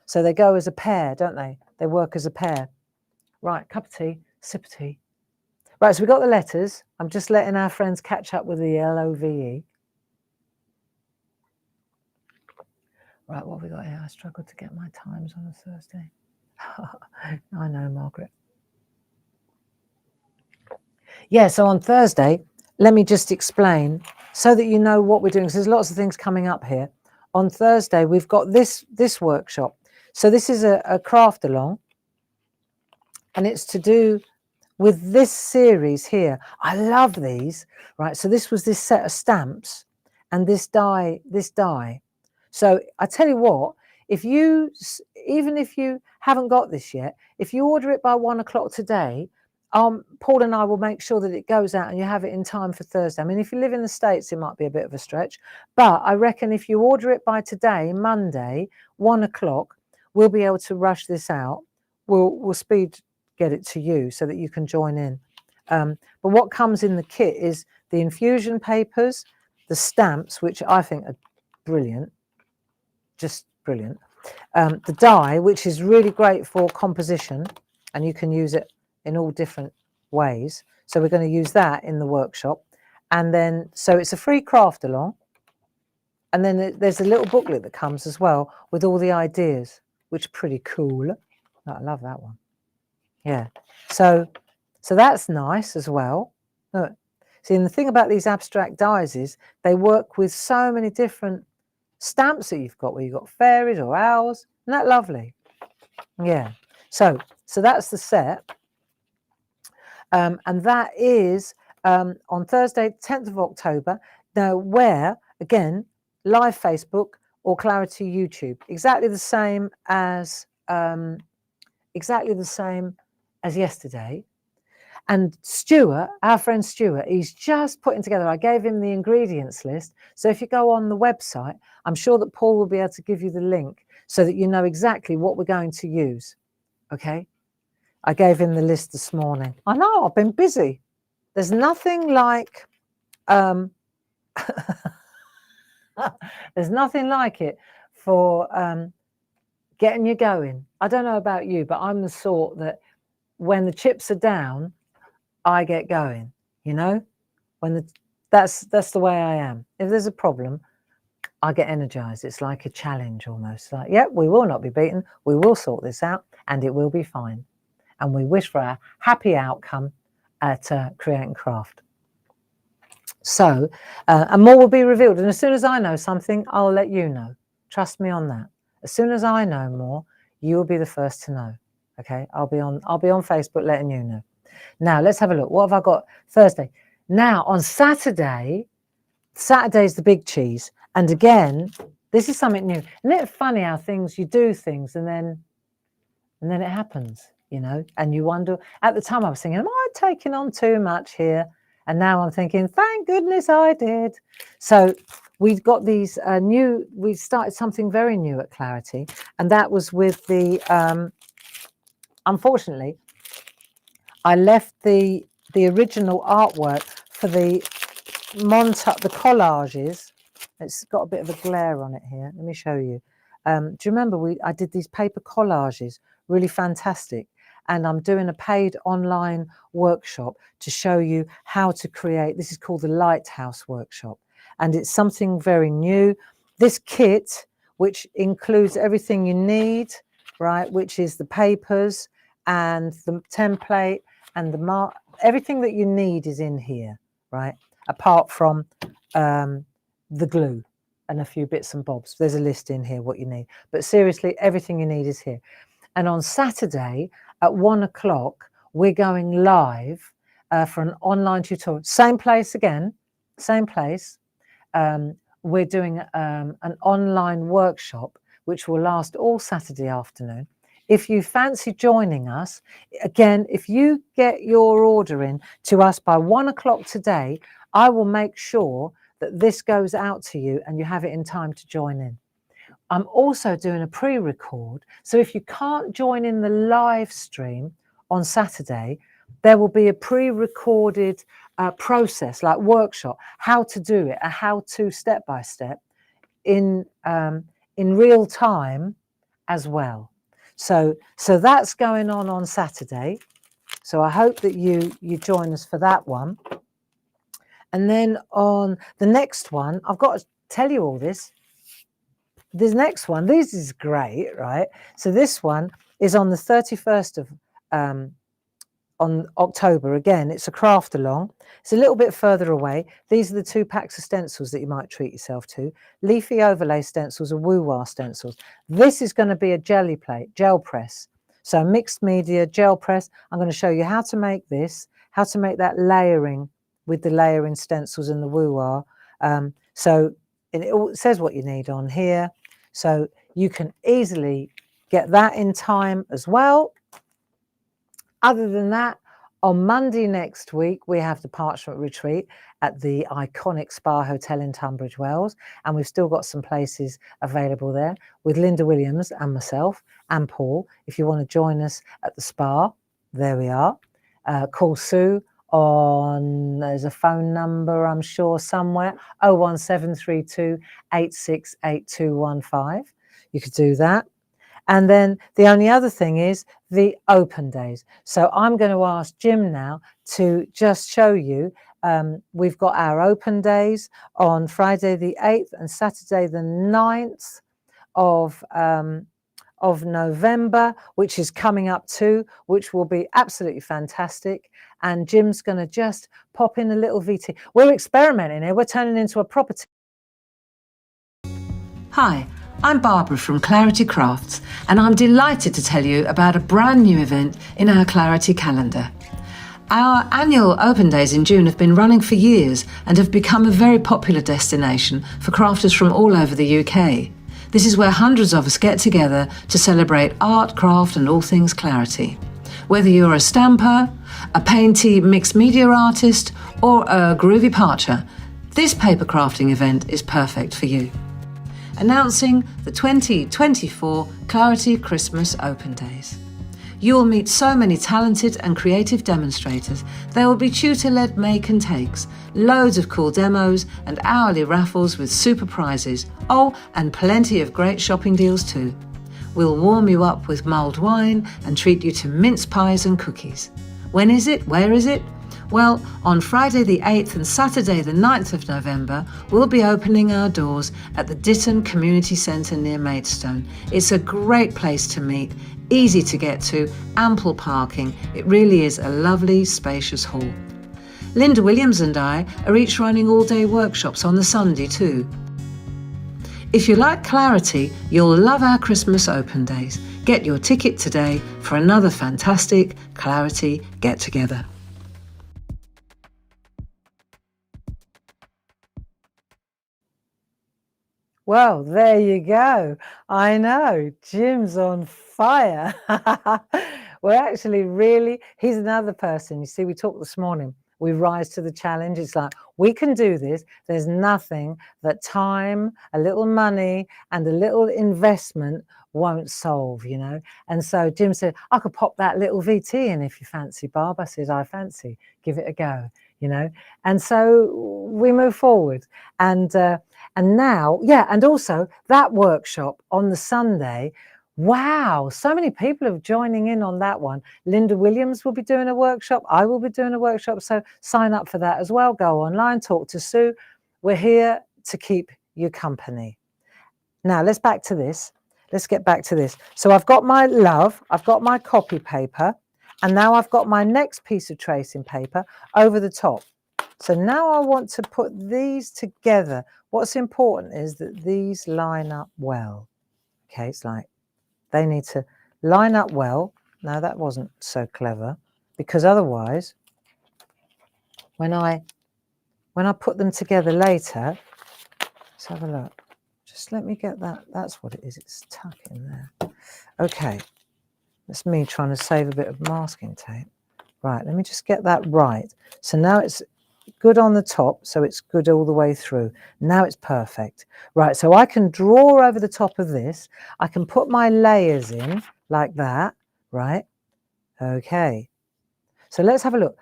So they go as a pair, don't they? They work as a pair. Right, cup of tea, sip of tea. Right, so we've got the letters. I'm just letting our friends catch up with the LOVE. Right, what have we got here? I struggled to get my times on a Thursday. I know, Margaret. Yeah, so on Thursday, let me just explain so that you know what we're doing, because there's lots of things coming up here. On Thursday, we've got this workshop. So this is a craft along, and it's to do with this series here. I love these, right? So this was this set of stamps and this die. So I tell you what, even if you haven't got this yet, if you order it by 1 o'clock today, Paul and I will make sure that it goes out and you have it in time for Thursday. I mean, if you live in the States, it might be a bit of a stretch, but I reckon if you order it by today, Monday, 1 o'clock, we'll be able to rush this out. We'll get it to you so that you can join in. But what comes in the kit is the infusion papers, the stamps, which I think are brilliant, just brilliant. The die, which is really great for composition, and you can use it in all different ways. So we're going to use that in the workshop. And then, so it's a free craft along. And then there's a little booklet that comes as well with all the ideas, which are pretty cool. Oh, I love that one. Yeah. So that's nice as well. Look. See, and the thing about these abstract dies is they work with so many different stamps that you've got, where you've got fairies or owls. Isn't that lovely? Yeah. So that's the set. And that is on Thursday, 10th of October. Now, where, again, live Facebook or Clarity YouTube, exactly the same as yesterday. And Stuart, our friend Stuart, he's just putting together, I gave him the ingredients list. So if you go on the website, I'm sure that Paul will be able to give you the link so that you know exactly what we're going to use. Okay? I gave him the list this morning. I know, I've been busy. There's nothing like, there's nothing like it for getting you going. I don't know about you, but I'm the sort that when the chips are down, I get going, you know, that's the way I am. If there's a problem, I get energized. It's like a challenge almost. Like, yep, we will not be beaten. We will sort this out and it will be fine. And we wish for a happy outcome at Create and Craft. So, and more will be revealed. And as soon as I know something, I'll let you know. Trust me on that. As soon as I know more, you will be the first to know. Okay, I'll be on Facebook letting you know. Now let's have a look. What have I got Thursday? Now on Saturday's the big cheese. And again, this is something new. Isn't it funny how you do things and then it happens, you know, and you wonder, at the time I was thinking, am I taking on too much here? And now I'm thinking, thank goodness I did. So we've got these we started something very new at Clarity, and that was with the, unfortunately, I left the original artwork for the collages. It's got a bit of a glare on it here. Let me show you. Do you remember I did these paper collages, really fantastic. And I'm doing a paid online workshop to show you how to create. This is called the Lighthouse Workshop. And it's something very new. This kit, which includes everything you need, right, which is the papers and the template and everything that you need is in here, right, apart from the glue and a few bits and bobs. There's a list in here what you need. But seriously, everything you need is here. And on Saturday at 1 o'clock, we're going live for an online tutorial. Same place again, same place. We're doing an online workshop, which will last all Saturday afternoon. If you fancy joining us, again, if you get your order in to us by 1 o'clock today, I will make sure that this goes out to you and you have it in time to join in. I'm also doing a pre-record. So if you can't join in the live stream on Saturday, there will be a pre-recorded process, like workshop, how to do it, a how-to step-by-step in real time as well. So that's going on Saturday. So I hope that you join us for that one. And then on the next one, I've got to tell you all this. This next one, this is great, right? So this one is on the 31st of on October. Again, it's a craft along. It's a little bit further away. These are the 2 packs of stencils that you might treat yourself to. Leafy overlay stencils or woo-wah stencils. This is going to be a gel press. So mixed media gel press. I'm going to show you how to make this, how to make that layering with the layering stencils and the woo-wah. So it says what you need on here. So you can easily get that in time as well. Other than that, on Monday next week, we have the Parchment Retreat at the iconic Spa Hotel in Tunbridge Wells. And we've still got some places available there with Linda Williams and myself and Paul. If you want to join us at the spa, there we are. Call Sue on, there's a phone number, I'm sure, somewhere, 01732 868215. You could do that. And then the only other thing is the open days. So I'm going to ask Jim now to just show you. We've got our open days on Friday the 8th and Saturday the 9th of November, which is coming up too, which will be absolutely fantastic. And Jim's going to just pop in a little VT. We're experimenting here. We're turning into a property. Hi, I'm Barbara from Clarity Crafts, and I'm delighted to tell you about a brand new event in our Clarity calendar. Our annual open days in June have been running for years and have become a very popular destination for crafters from all over the UK. This is where hundreds of us get together to celebrate art, craft and all things Clarity. Whether you're a stamper, a painty mixed media artist or a groovy parcher, this paper crafting event is perfect for you. Announcing the 2024 Clarity Christmas Open Days. You will meet so many talented and creative demonstrators. There will be tutor-led make and takes, loads of cool demos and hourly raffles with super prizes. Oh, and plenty of great shopping deals too. We'll warm you up with mulled wine and treat you to mince pies and cookies. When is it? Where is it? Well, on Friday the 8th and Saturday the 9th of November, we'll be opening our doors at the Ditton Community Centre near Maidstone. It's a great place to meet, easy to get to, ample parking. It really is a lovely, spacious hall. Linda Williams and I are each running all-day workshops on the Sunday too. If you like Clarity, you'll love our Christmas open days. Get your ticket today for another fantastic Clarity get-together. Well, there you go. I know, Jim's on fire. We're actually really, he's another person. You see, we talked this morning. We rise to the challenge. It's like, we can do this. There's nothing that time, a little money, and a little investment won't solve, you know. And so Jim said, I could pop that little VT in if you fancy, Barb. I said, I fancy. Give it a go, you know. And so we move forward. And now, yeah, and also that workshop on the Sunday, wow, so many people are joining in on that one. Linda Williams will be doing a workshop. I will be doing a workshop. So sign up for that as well. Go online, talk to Sue. We're here to keep you company. Now, let's back to this. Let's get back to this. So I've got my love, I've got my copy paper, and now I've got my next piece of tracing paper over the top. So now I want to put these together. What's important is that these line up well. Okay, it's like they need to line up well. Now that wasn't so clever, because otherwise, when I put them together later, let's have a look. Just let me get that. That's what it is. It's tuck in there. Okay, that's me trying to save a bit of masking tape. Right, let me just get that right. So now it's good on the top, so it's good all the way through. Now it's perfect. Right, so I can draw over the top of this. I can put my layers in like that, right? Okay, so let's have a look.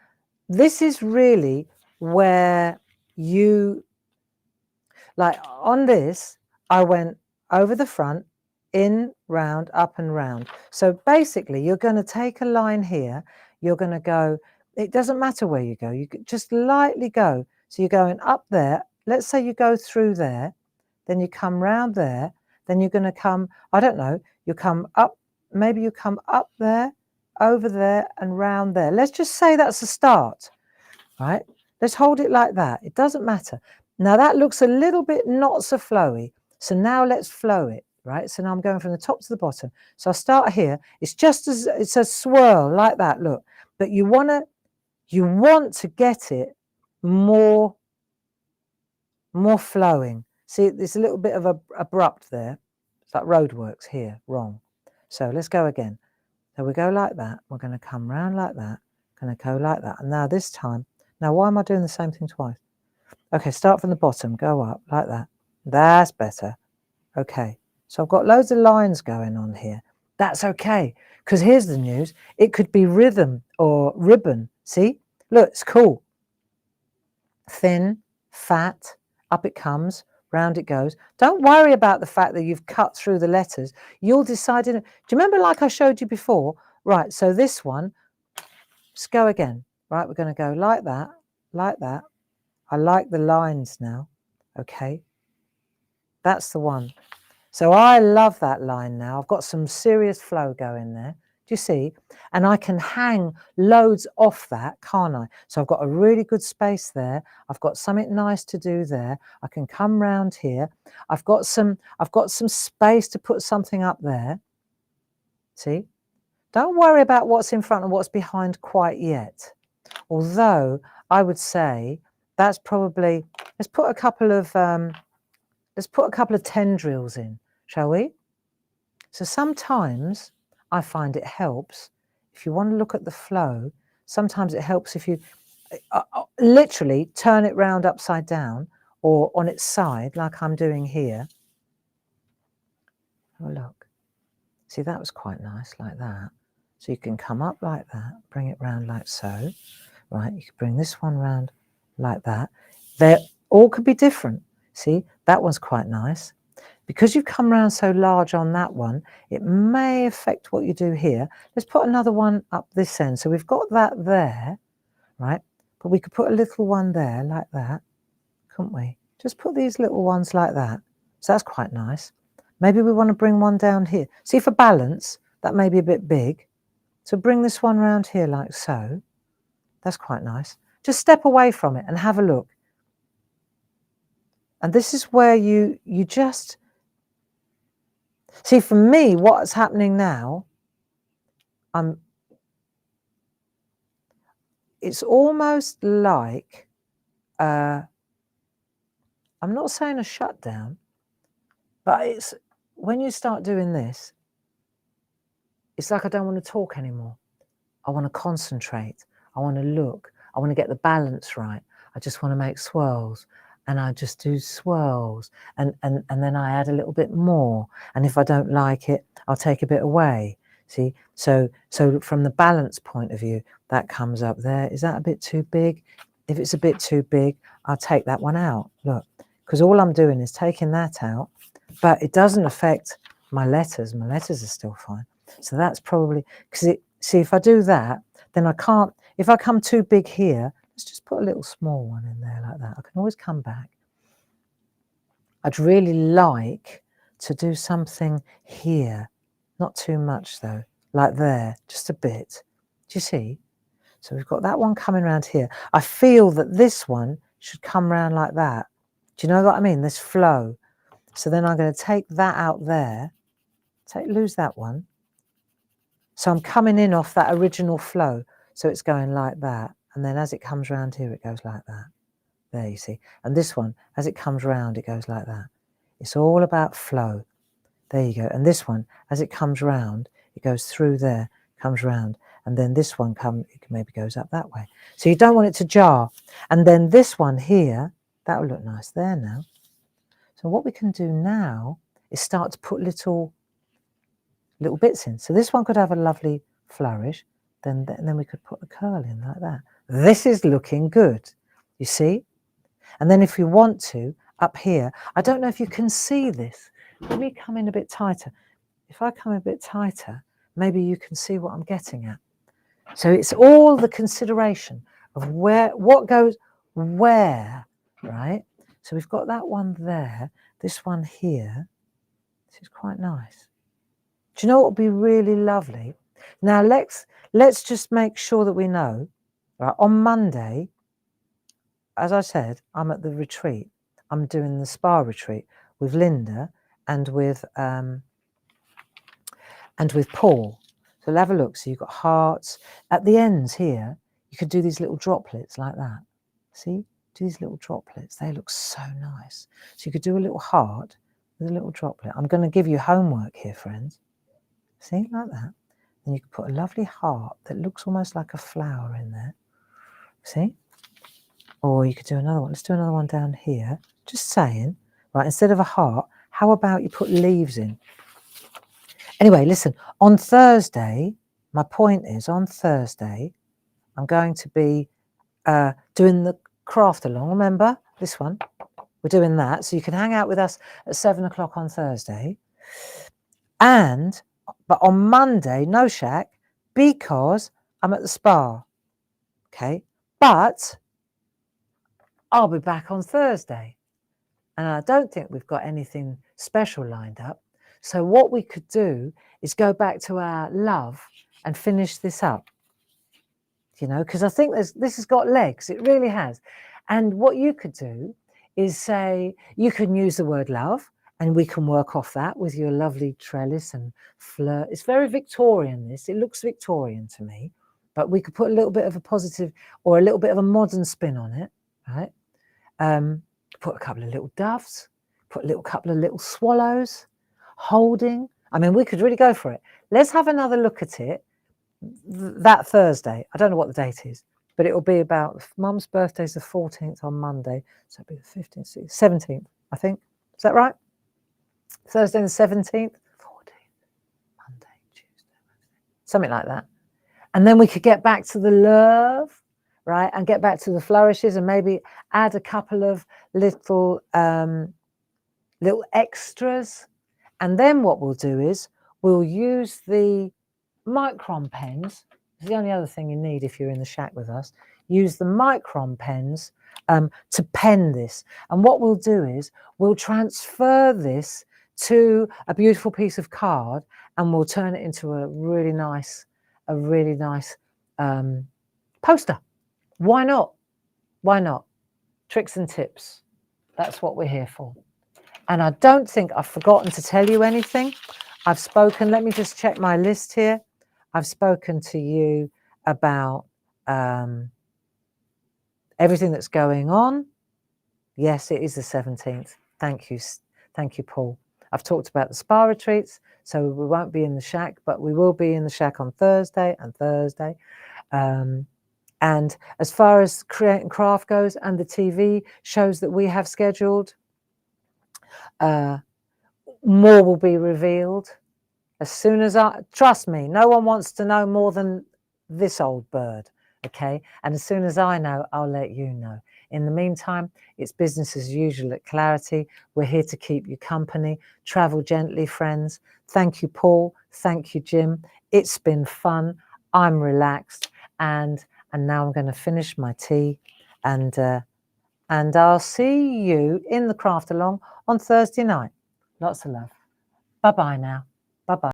This is really where you, like on this, I went over the front, in, round, up and round. So basically you're going to take a line here, you're going to go, it doesn't matter where you go, you just lightly go. So you're going up there, let's say you go through there, then you come round there, then you're going to come, I don't know, you come up, maybe you come up there, over there and round there. Let's just say that's a start, right? Let's hold it like that. It doesn't matter. Now that looks a little bit not so flowy. So now let's flow it, right? So now I'm going from the top to the bottom. So I start here. It's just as, it's a swirl like that, look. But you want to get it more flowing. See, it's a little bit of abrupt there. It's like roadworks here, wrong. So let's go again. So we go like that. We're going to come round like that. Going to go like that. And now this time, now why am I doing the same thing twice? Okay, start from the bottom, go up like that. That's better. Okay, so I've got loads of lines going on here. That's okay, because here's the news. It could be rhythm or ribbon. See? Look, it's cool. Thin, fat, up it comes, round it goes. Don't worry about the fact that you've cut through the letters. You'll decide. Do you remember like I showed you before? Right, so this one, let's go again. Right, we're going to go like that, like that. I like the lines now. Okay, that's the one. So I love that line now. I've got some serious flow going there. Do you see? And I can hang loads off that, can't I? So I've got a really good space there. I've got something nice to do there. I can come round here. I've got some space to put something up there. See? Don't worry about what's in front and what's behind quite yet. Although I would say that's probably, let's put a couple of tendrils in, shall we? So sometimes I find it helps, if you want to look at the flow, sometimes it helps if you literally turn it round upside down or on its side, like I'm doing here. Oh, look. See, that was quite nice, like that. So you can come up like that, bring it round like so. Right, you can bring this one round like that. They all could be different. See, that one's quite nice. Because you've come round so large on that one, it may affect what you do here. Let's put another one up this end. So we've got that there, right? But we could put a little one there like that, couldn't we? Just put these little ones like that. So that's quite nice. Maybe we want to bring one down here. See, for balance, that may be a bit big. So bring this one round here like so. That's quite nice. Just step away from it and have a look. And this is where you just... See, for me, what's happening now, it's almost like, I'm not saying a shutdown, but it's when you start doing this, it's like I don't want to talk anymore. I want to concentrate. I want to look. I want to get the balance right. I just want to make swirls. And I just do swirls. And then I add a little bit more. And if I don't like it, I'll take a bit away. See? So from the balance point of view, that comes up there. Is that a bit too big? If it's a bit too big, I'll take that one out. Look, because all I'm doing is taking that out. But it doesn't affect my letters. My letters are still fine. So that's probably, because see, if I do that, then I can't, if I come too big here, let's just put a little small one in there like that. I can always come back. I'd really like to do something here. Not too much though, like there, just a bit. Do you see? So we've got that one coming around here. I feel that this one should come round like that. Do you know what I mean? This flow. So then I'm going to take that out there. Lose that one. So I'm coming in off that original flow. So it's going like that. And then as it comes round here, it goes like that. There, you see. And this one, as it comes round, it goes like that. It's all about flow. There you go. And this one, as it comes round, it goes through there, comes round. And then this one it maybe goes up that way. So you don't want it to jar. And then this one here, that will look nice there now. So what we can do now is start to put little bits in. So this one could have a lovely flourish. Then we could put a curl in like that. This is looking good, you see? And then if you want to, up here, I don't know if you can see this. Let me come in a bit tighter. If I come a bit tighter, maybe you can see what I'm getting at. So it's all the consideration of what goes where, right? So we've got that one there, this one here. This is quite nice. Do you know what would be really lovely? Now let's just make sure that we know, right? On Monday, as I said, I'm at the retreat. I'm doing the spa retreat with Linda and with Paul. So we'll have a look. So you've got hearts. At the ends here, you could do these little droplets like that. See? Do these little droplets. They look so nice. So you could do a little heart with a little droplet. I'm going to give you homework here, friends. See, like that. And you can put a lovely heart that looks almost like a flower in there. See? Or you could do another one. Let's do another one down here. Just saying, right, instead of a heart, how about you put leaves in? Anyway, listen, on Thursday, my point is on Thursday, I'm going to be doing the craft along. Remember this one? We're doing that. So you can hang out with us at 7 o'clock on Thursday. But on Monday, no SHAC, because I'm at the spa. Okay. But I'll be back on Thursday. And I don't think we've got anything special lined up. So what we could do is go back to our love and finish this up. You know, because I think this has got legs. It really has. And what you could do is say, you can use the word love, and we can work off that with your lovely trellis and flirt. It's very Victorian, this. It looks Victorian to me. But we could put a little bit of a positive or a little bit of a modern spin on it, right? Put a couple of little doves, put a couple of little swallows, holding. I mean, we could really go for it. Let's have another look at it that Thursday. I don't know what the date is, but it will be about Mum's birthday's the 14th on Monday. So it'll be the 15th, 16th, 17th, I think. Is that right? Thursday the 17th, 14th, Monday, Tuesday, Wednesday, something like that. And then we could get back to the love, right? And get back to the flourishes and maybe add a couple of little extras. And then what we'll do is we'll use the micron pens. It's the only other thing you need if you're in the SHAC with us. Use the micron pens to pen this. And what we'll do is we'll transfer this to a beautiful piece of card, and we'll turn it into a really nice poster. Why not? Why not? Tricks and tips. That's what we're here for. And I don't think I've forgotten to tell you anything. I've spoken, let me just check my list here. I've spoken to you about everything that's going on. Yes, it is the 17th. Thank you, Paul. I've talked about the spa retreats, so we won't be in the SHAC, but we will be in the SHAC on Thursday and Thursday. And as far as Create and Craft goes and the TV shows that we have scheduled, more will be revealed. As soon as trust me, no one wants to know more than this old bird, okay? And as soon as I know, I'll let you know. In the meantime, it's business as usual at Clarity. We're here to keep you company. Travel gently, friends. Thank you, Paul. Thank you, Jim. It's been fun. I'm relaxed. And now I'm going to finish my tea. And I'll see you in the craft along on Thursday night. Lots of love. Bye-bye now. Bye-bye.